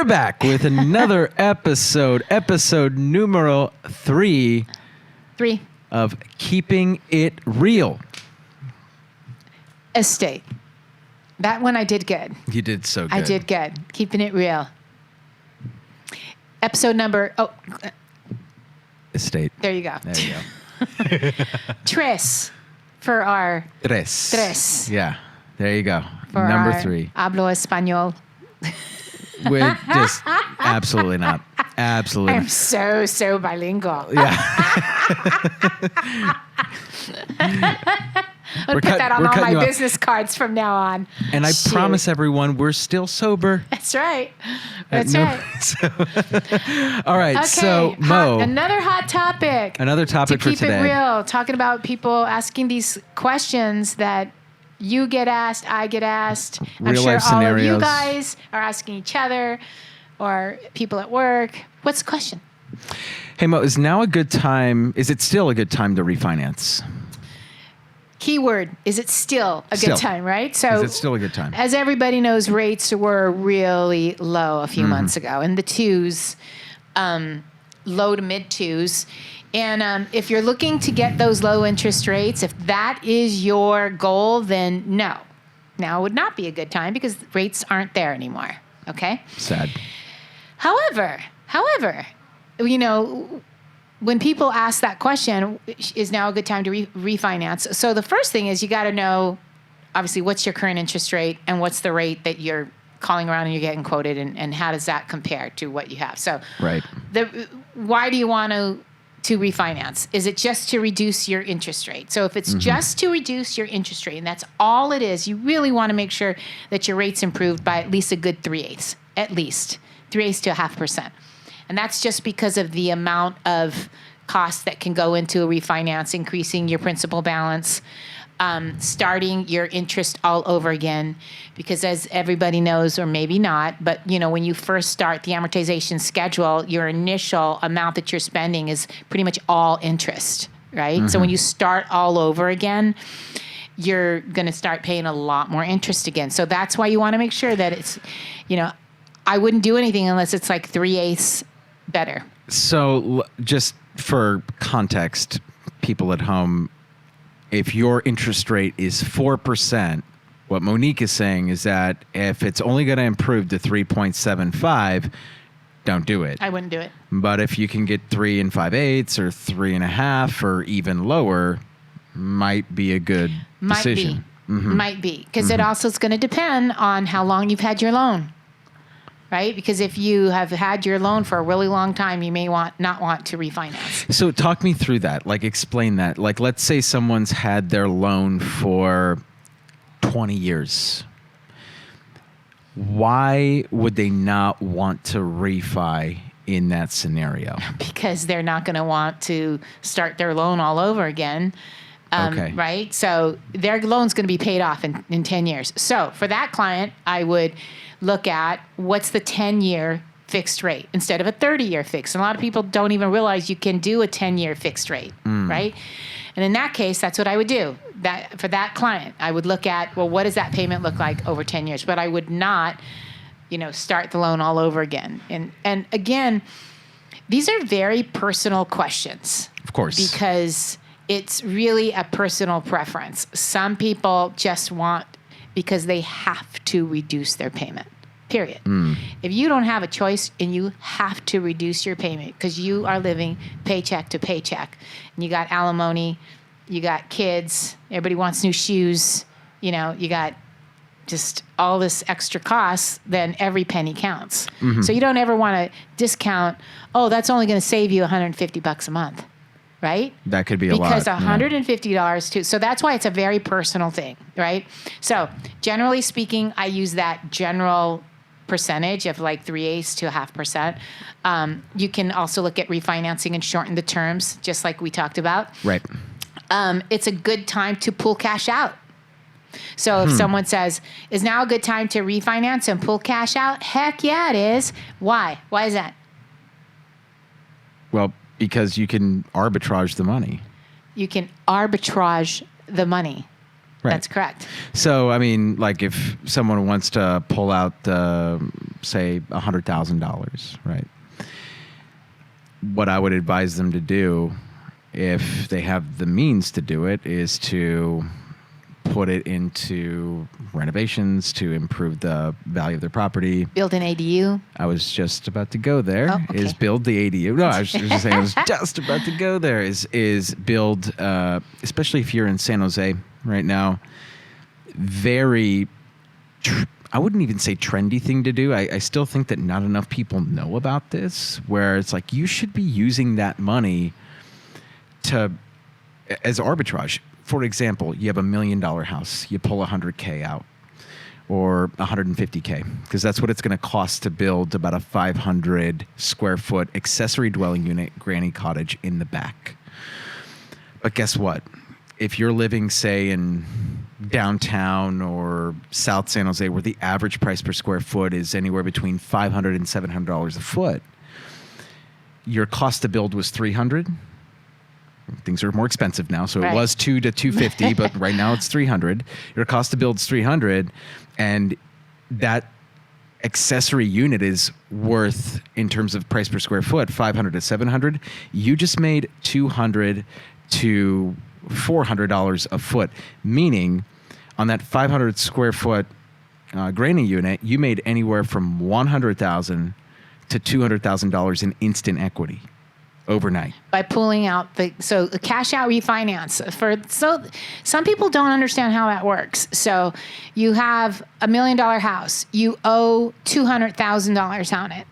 We're back with another episode numero 3 of Keeping It Real. Estate. That one I did good. You did so good. I did good. Keeping it real. Episode number, Estate. there you go. There you go. Tres for our... Tres. Yeah, there you go. For Number our 3. Hablo Español. We're just absolutely not. Absolutely. I'm so bilingual. Yeah. I'll put that on all my business cards from now on. And I Shoot. promise everyone, we're still sober. That's right. That's right. All right. Okay. So, Mo. Another hot topic. Another topic for today. To keep it real. Talking about people asking these questions that you get asked, I get asked. I'm sure all of you guys are asking each other or people at work. What's the question? Hey, Mo, is it still a good time to refinance? Keyword, is it still a good time, right? So, is it still a good time? As everybody knows, rates were really low a few months ago, in the twos, low to mid twos. And if you're looking to get those low interest rates, if that is your goal, then no. Now would not be a good time because rates aren't there anymore, okay? Sad. However, you know, when people ask that question, is now a good time to refinance? So the first thing is you got to know, obviously, what's your current interest rate and what's the rate that you're calling around and you're getting quoted, and how does that compare to what you have? So right. Why do you want to refinance? Is it just to reduce your interest rate? So if it's just to reduce your interest rate, and that's all it is, you really want to make sure that your rate's improved by at least a good 3/8, at least 3/8 to 0.5%. And that's just because of the amount of costs that can go into a refinance, increasing your principal balance, starting your interest all over again. Because as everybody knows, or maybe not, but you know, when you first start the amortization schedule, your initial amount that you're spending is pretty much all interest, right? So when you start all over again, you're going to start paying a lot more interest again. So that's why you want to make sure that it's, you know, I wouldn't do anything unless it's like 3/8 better. So just for context, people at home, if your interest rate is 4%, what Monique is saying is that if it's only going to improve to 3.75, don't do it. I wouldn't do it. But if you can get 3 5/8 or 3.5 or even lower, might be a good decision. Might be. Because it also is going to depend on how long you've had your loan. Right? Because if you have had your loan for a really long time, you may not want to refinance. So talk me through that. Like, explain that. Like, let's say someone's had their loan for 20 years. Why would they not want to refi in that scenario? Because they're not going to want to start their loan all over again. Okay. Right? So their loan's going to be paid off in 10 years. So for that client, I would look at what's the 10-year fixed rate instead of a 30-year fixed. And a lot of people don't even realize you can do a 10-year fixed rate, right? And in that case, that's what I would do. That for that client, I would look at, well, what does that payment look like over 10 years? But I would not, you know, start the loan all over again. And again, these are very personal questions. Of course. Because it's really a personal preference. Some people just want, because they have to reduce their payment, period. If you don't have a choice and you have to reduce your payment because you are living paycheck to paycheck, and you got alimony, you got kids, everybody wants new shoes, you know, you got just all this extra costs, then every penny counts. So you don't ever want to discount, oh, that's only going to save you $150 a month. Right? That could be a lot. Because $150 too. So that's why it's a very personal thing, right? So generally speaking, I use that general percentage of like 3/8 to 0.5%. You can also look at refinancing and shorten the terms, just like we talked about. Right. It's a good time to pull cash out. So if someone says, is now a good time to refinance and pull cash out? Heck yeah, it is. Why? Why is that? Well, because you can arbitrage the money. You can arbitrage the money. Right. That's correct. So, I mean, like if someone wants to pull out say $100,000, right? What I would advise them to do, if they have the means to do it, is to put it into renovations to improve the value of their property. Build an ADU. I was just about to go there. Oh, okay. Is build the ADU. No, I was just saying I was just about to go there. Is build, especially if you're in San Jose right now, very, I wouldn't even say trendy thing to do. I still think that not enough people know about this, where it's like you should be using that money as arbitrage. For example, you have $1 million house, you pull $100K out or $150K, because that's what it's going to cost to build about a 500 square foot accessory dwelling unit granny cottage in the back. But guess what? If you're living, say, in downtown or South San Jose, where the average price per square foot is anywhere between $500 and $700 a foot, your cost to build was $300. Things are more expensive now, so right. It was $200 to $250, but right now it's $300. Your cost to build is $300, and that accessory unit is worth, in terms of price per square foot, $500 to $700. You just made $200 to $400 a foot, meaning on that 500 square foot granny unit, you made anywhere from $100,000 to $200,000 in instant equity overnight by pulling out the cash out refinance. So some people don't understand how that works. So you have $1 million house, you owe $200,000 on it.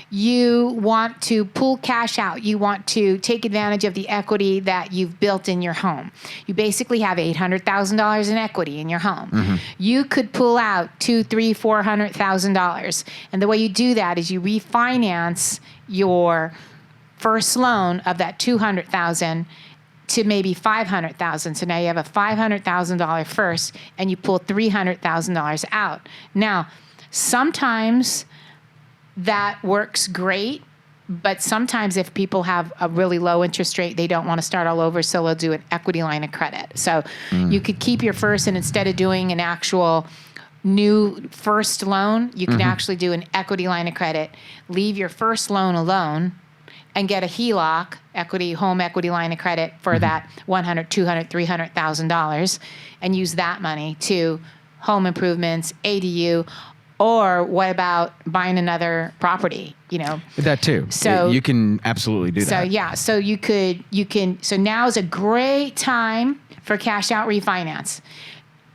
You want to pull cash out. You want to take advantage of the equity that you've built in your home. You basically have $800,000 in equity in your home. Mm-hmm. You could pull out $200,000, $300,000, $400,000. And the way you do that is you refinance your first loan of that $200,000 to maybe $500,000. So now you have a $500,000 first, and you pull $300,000 out. Now, sometimes that works great, but sometimes if people have a really low interest rate, they don't want to start all over, so they'll do an equity line of credit. So you could keep your first, and instead of doing an actual new first loan, you can actually do an equity line of credit, leave your first loan alone, and get a HELOC, home equity line of credit for that $100,000, $200,000, $300,000, and use that money to home improvements, ADU, or what about buying another property? That too. So you can absolutely do that. So yeah, so now is a great time for cash out refinance.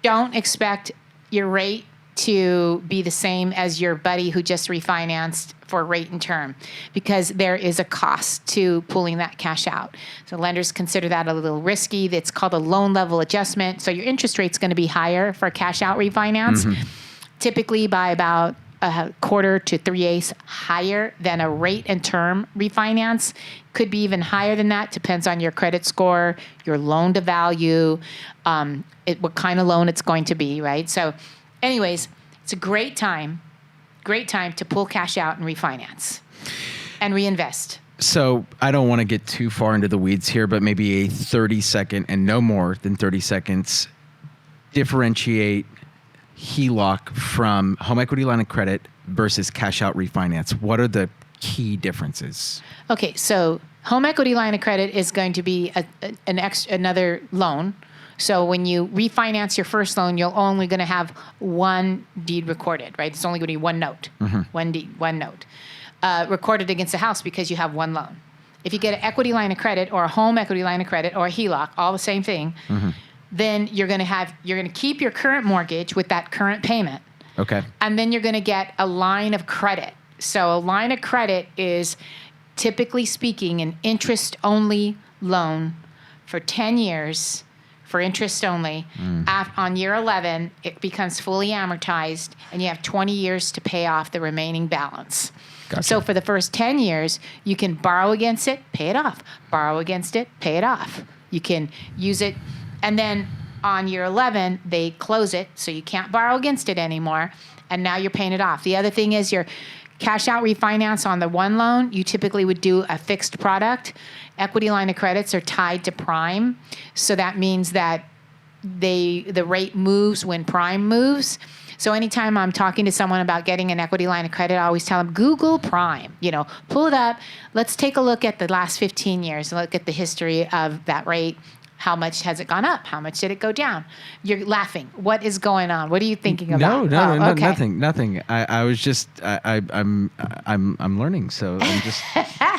Don't expect your rate to be the same as your buddy who just refinanced for rate and term, because there is a cost to pulling that cash out. So lenders consider that a little risky. It's called a loan level adjustment. So your interest rate's going to be higher for cash out refinance, typically by about a quarter to 3/8 higher than a rate and term refinance. Could be even higher than that. Depends on your credit score, your loan to value, what kind of loan it's going to be, right? So anyways, it's a great time to pull cash out and refinance and reinvest. So I don't want to get too far into the weeds here, but maybe a 30-second, and no more than 30 seconds, differentiate HELOC from home equity line of credit versus cash out refinance. What are the key differences? Okay, so home equity line of credit is going to be another loan. So when you refinance your first loan, you're only going to have one deed recorded, right? It's only going to be one note, one deed, one note recorded against the house, because you have one loan. If you get an equity line of credit or a home equity line of credit or a HELOC, all the same thing, then you're going to keep your current mortgage with that current payment. Okay. And then you're going to get a line of credit. So a line of credit is, typically speaking, an interest-only loan for 10 years. For interest only. On year 11, it becomes fully amortized, and you have 20 years to pay off the remaining balance. Gotcha. So for the first 10 years, you can borrow against it, pay it off. Borrow against it, pay it off. You can use it, and then on year 11, they close it, so you can't borrow against it anymore, and now you're paying it off. The other thing is your cash out refinance on the one loan, you typically would do a fixed product. Equity line of credits are tied to prime. So that means that the rate moves when prime moves. So anytime I'm talking to someone about getting an equity line of credit, I always tell them Google Prime. Pull it up. Let's take a look at the last 15 years. Look at the history of that rate. How much has it gone up? How much did it go down? You're laughing. What is going on? What are you thinking about? No, Okay. nothing. I was just I'm learning, so I'm just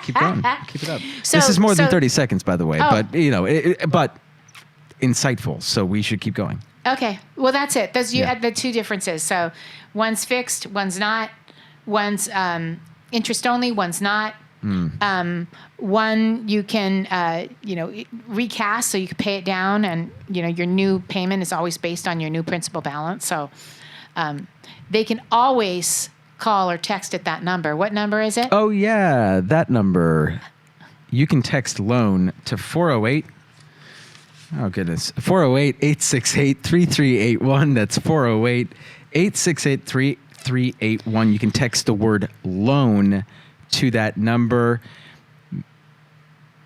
keep going, keep it up. This is more than 30 seconds, by the way, but but insightful, so we should keep going. Okay, well that's it. You add the two differences. So one's fixed, one's not. One's interest only, one's not. One you can recast, so you can pay it down, and your new payment is always based on your new principal balance. So they can always call or text at that number. What number is it? Oh yeah, that number. You can text loan to 408. Oh goodness, 408-868-3381. That's 408-868-3381. You can text the word loan to that number.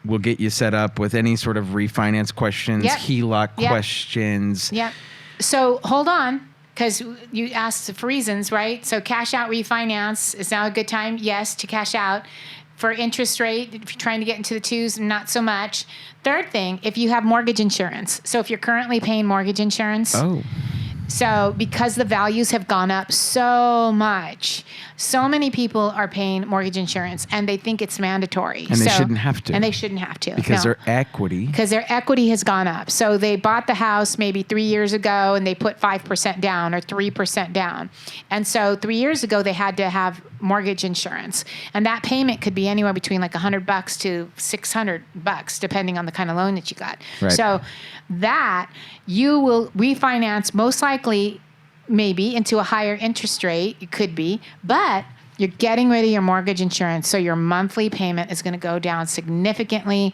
We'll get you set up with any sort of refinance questions, HELOC questions. Yep. So hold on, because you asked for reasons, right? So cash out refinance is now a good time, yes, to cash out. For interest rate, if you're trying to get into the twos, not so much. Third thing, if you have mortgage insurance. So if you're currently paying mortgage insurance. Oh. So because the values have gone up so much, so many people are paying mortgage insurance and they think it's mandatory. And they shouldn't have to. And they shouldn't have to. Because their equity. Because their equity has gone up. So they bought the house maybe 3 years ago and they put 5% down or 3% down. And so 3 years ago they had to have mortgage insurance. And that payment could be anywhere between like $100 to $600, depending on the kind of loan that you got. Right. So that you will refinance most likely maybe into a higher interest rate. It could be, but you're getting rid of your mortgage insurance. So your monthly payment is going to go down significantly.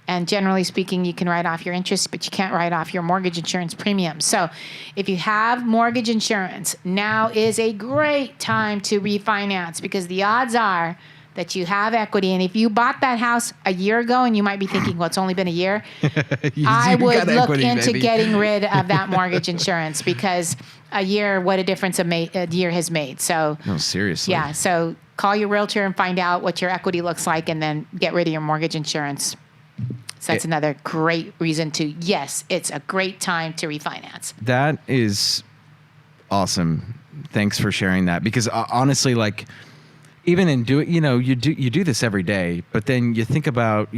And generally speaking, you can write off your interest, but you can't write off your mortgage insurance premium. So if you have mortgage insurance, now is a great time to refinance, because the odds are that you have equity. And if you bought that house a year ago, and you might be thinking, well, it's only been a year, I would look into getting rid of that mortgage insurance, because a year, what a difference a year has made. So, no, seriously. Yeah. So call your realtor and find out what your equity looks like, and then get rid of your mortgage insurance. So that's another great reason to, yes, it's a great time to refinance. That is awesome. Thanks for sharing that, because honestly, like, even in you do this every day, but then you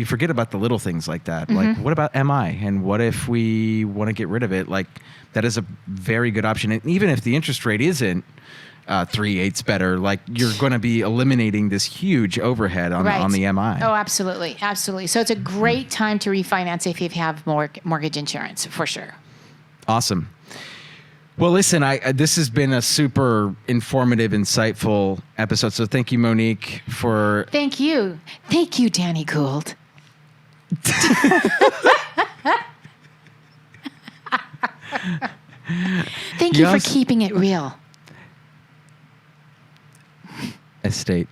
forget about the little things like that. Mm-hmm. Like, what about MI? And what if we want to get rid of it? Like, that is a very good option. And even if the interest rate isn't 3/8 better, like, you're going to be eliminating this huge overhead on the MI. Oh, absolutely. Absolutely. So it's a great time to refinance if you have mortgage insurance, for sure. Awesome. Well, listen, this has been a super informative, insightful episode. So thank you, Monique, for... Thank you. Thank you, Danny Gould. Thank you for keeping it real. Estate.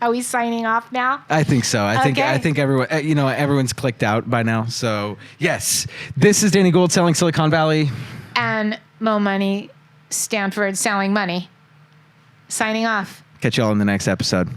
Are we signing off now? I think so. I think everyone, everyone's clicked out by now. So yes, this is Danny Gould, selling Silicon Valley, and Mo Money, Stanford, selling money. Signing off. Catch you all in the next episode.